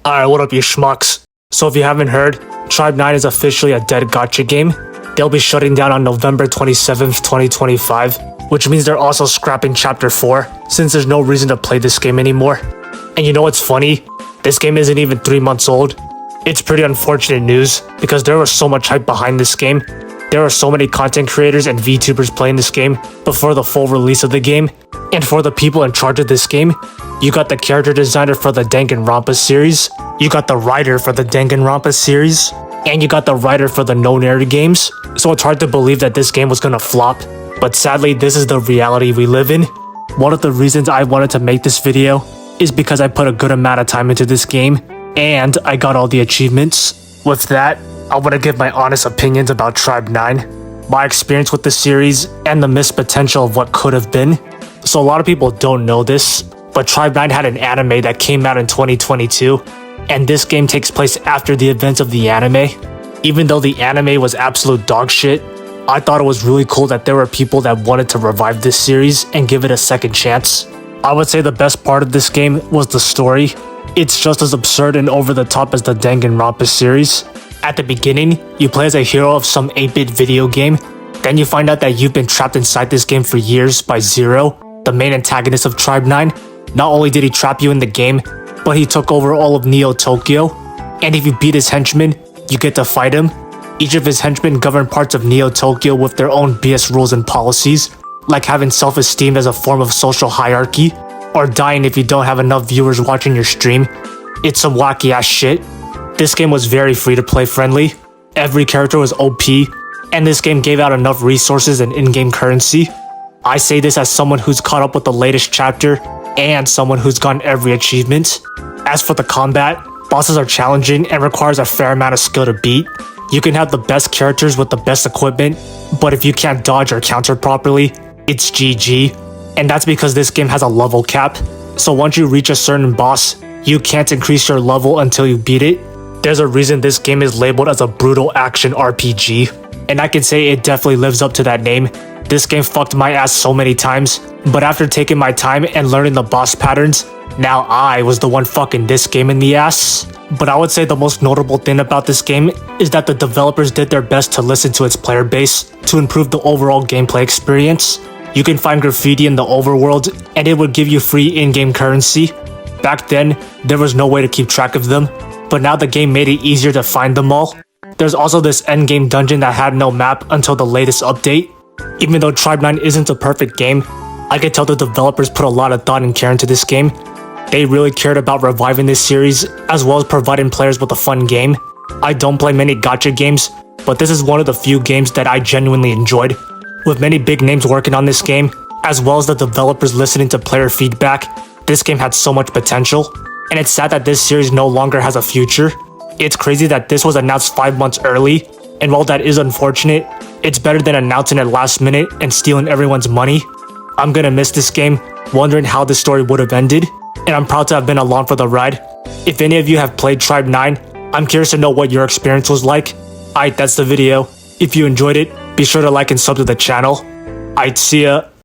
Alright, what up you schmucks? So if you haven't heard, Tribe 9 is officially a dead gacha game. They'll be shutting down on November 27th, 2025, which means they're also scrapping Chapter 4, since there's no reason to play this game anymore. And you know what's funny? This game isn't even 3 months old. It's pretty unfortunate news, because there was so much hype behind this game. There are so many content creators and VTubers playing this game before the full release of the game. And for the people in charge of this game, you got the character designer for the Danganronpa series, you got the writer for the Danganronpa series, and you got the writer for the No Nary games. So it's hard to believe that this game was gonna flop, but sadly this is the reality we live in. One of the reasons I wanted to make this video is because I put a good amount of time into this game, and I got all the achievements. With that, I want to give my honest opinions about Tribe 9, my experience with the series, and the missed potential of what could have been. So a lot of people don't know this, but Tribe 9 had an anime that came out in 2022, and this game takes place after the events of the anime. Even though the anime was absolute dog shit, I thought it was really cool that there were people that wanted to revive this series and give it a second chance. I would say the best part of this game was the story. It's just as absurd and over the top as the Danganronpa series. At the beginning, you play as a hero of some 8-bit video game. Then you find out that you've been trapped inside this game for years by Zero, the main antagonist of Tribe 9. Not only did he trap you in the game, but he took over all of Neo Tokyo. And if you beat his henchmen, you get to fight him. Each of his henchmen govern parts of Neo Tokyo with their own BS rules and policies, like having self-esteem as a form of social hierarchy, or dying if you don't have enough viewers watching your stream. It's some wacky ass shit. This game was very free to play friendly, every character was OP, and this game gave out enough resources and in-game currency. I say this as someone who's caught up with the latest chapter, and someone who's gotten every achievement. As for the combat, bosses are challenging and requires a fair amount of skill to beat. You can have the best characters with the best equipment, but if you can't dodge or counter properly, it's GG. And that's because this game has a level cap, so once you reach a certain boss, you can't increase your level until you beat it. There's a reason this game is labeled as a brutal action RPG, and I can say it definitely lives up to that name. This game fucked my ass so many times, but after taking my time and learning the boss patterns, now I was the one fucking this game in the ass. But I would say the most notable thing about this game is that the developers did their best to listen to its player base to improve the overall gameplay experience. You can find graffiti in the overworld, and it would give you free in-game currency. Back then, there was no way to keep track of them, but now the game made it easier to find them all. There's also this endgame dungeon that had no map until the latest update. Even though Tribe 9 isn't a perfect game, I could tell the developers put a lot of thought and care into this game. They really cared about reviving this series, as well as providing players with a fun game. I don't play many gacha games, but this is one of the few games that I genuinely enjoyed. With many big names working on this game, as well as the developers listening to player feedback, this game had so much potential. And it's sad that this series no longer has a future. It's crazy that this was announced 5 months early, and while that is unfortunate, it's better than announcing it last minute and stealing everyone's money. I'm gonna miss this game, wondering how the story would have ended, and I'm proud to have been along for the ride. If any of you have played Tribe 9, I'm curious to know what your experience was like. Alright, that's the video. If you enjoyed it, be sure to like and sub to the channel. Alright, see ya.